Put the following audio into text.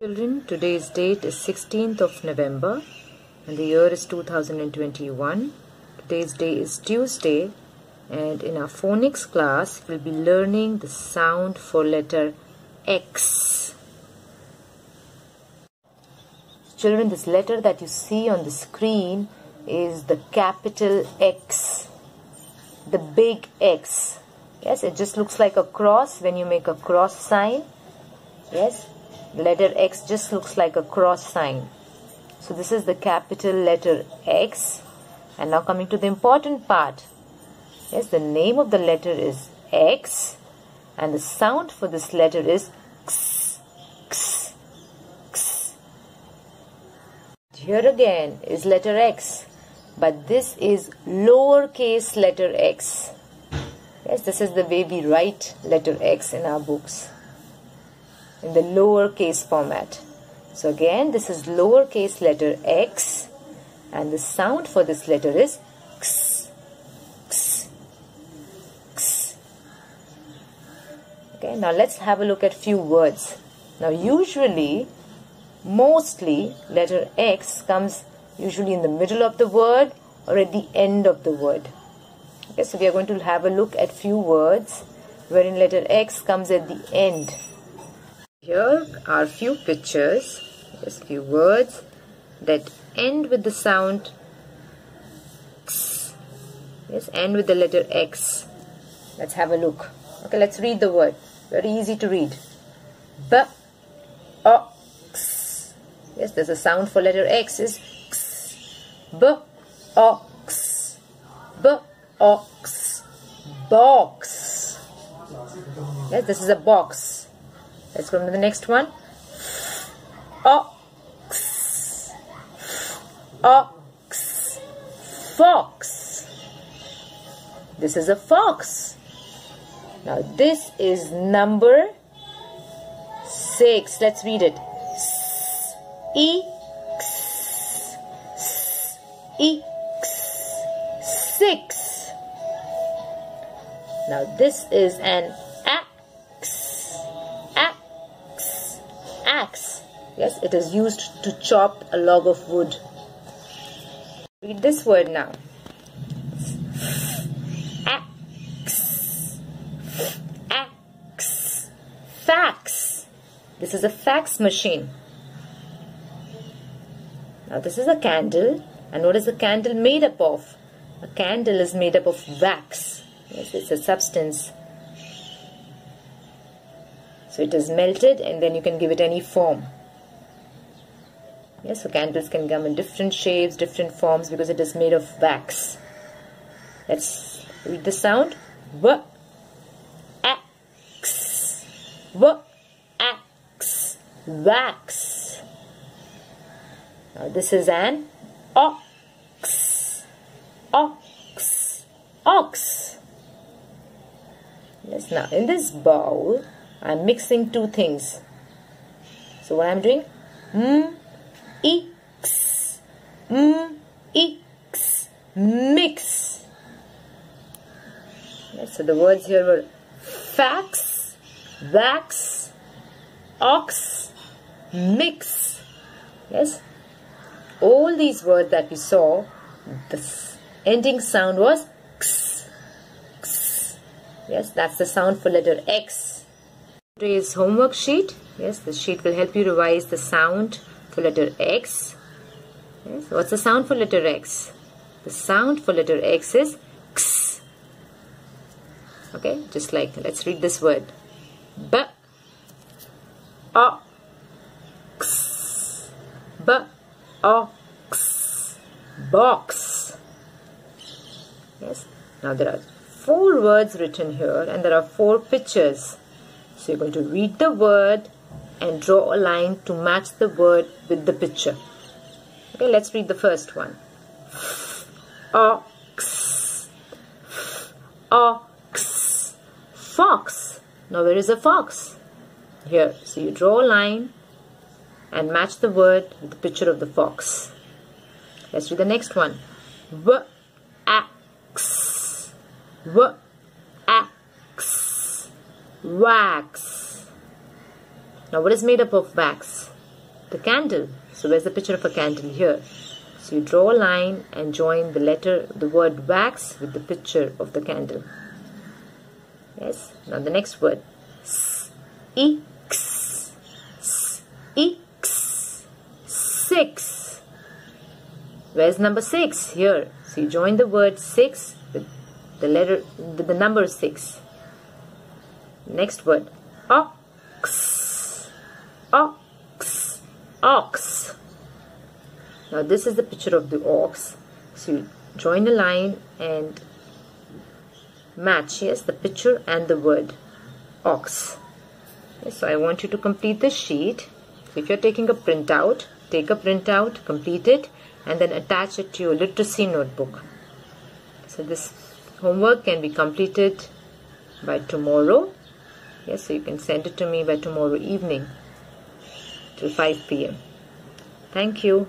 Children, today's date is 16th of November and the year is 2021. Today's day is Tuesday and in our phonics class we'll be learning the sound for letter X. Children, this letter that you see on the screen is the capital X, the big X. Yes, it just looks like a cross when you make a cross sign. Yes. The letter X just looks like a cross sign. So this is the capital letter X. And now coming to the important part. Yes, the name of the letter is X. And the sound for this letter is X, X, X. Here again is letter X. But this is lowercase letter X. Yes, this is the way we write letter X in our books, in the lowercase format. So again, this is lowercase letter X and the sound for this letter is X, X, X. Okay, now let's have a look at few words. Now mostly letter X comes usually in the middle of the word or at the end of the word. Okay, so we are going to have a look at few words wherein letter X comes at the end. Here are few pictures, just few words that end with the sound X. Yes, end with the letter X. Let's have a look. Okay, let's read the word. Very easy to read. B-O-X. Yes, there's a sound for letter X is X. B-O-X. B-O-X. Box. Yes, this is a box. Let's go to the next one. Ox. Ox. Fox. This is a fox. Now this is number 6. Let's read it. S-E-X. S-E-X. 6. Now this is an axe. Yes, it is used to chop a log of wood. Read this word now. Axe. Axe. Fax. This is a fax machine. Now this is a candle. And what is the candle made up of? A candle is made up of wax. Yes, it's a substance. So it is melted and then you can give it any form. Yes, so candles can come in different shapes, different forms because it is made of wax. Let's read the sound. W-ax. W-ax. Wax. Now this is an ox. Ox. Ox. Yes, now in this bowl I'm mixing two things. So what I'm doing? X. X. Mix. Yes, so the words here were fax, wax, ox, mix. Yes. All these words that we saw, the ending sound was X. X. Yes, that's the sound for letter X. Today's homework sheet. Yes, the sheet will help you revise the sound for letter X. Yes, what's the sound for letter X? The sound for letter X is X. Okay, just like, let's read this word. B-O-X. B-O-X. Box. Yes, now there are 4 words written here and there are 4 pictures. So you're going to read the word and draw a line to match the word with the picture. Okay, let's read the first one. Ox. Ox. Fox. Now where is a fox? Here. So you draw a line and match the word with the picture of the fox. Let's read the next one. W-ax. W-ax. Wax. Now what is made up of wax? the candle. So where's the picture of a candle? Here. So you draw a line and join the word wax with the picture of the candle. Yes. Now the next word. X. X. 6. Where's number 6? Here. So you join the word 6 with the number 6. Next word. Ox. Ox. Ox. Now this is the picture of the ox. So you join a line and match, yes, the picture and the word ox. Okay, so I want you to complete the sheet. So if you're taking a printout, take a printout, complete it, and then attach it to your literacy notebook. So this homework can be completed by tomorrow. Yes, so you can send it to me by tomorrow evening till 5 p.m. Thank you.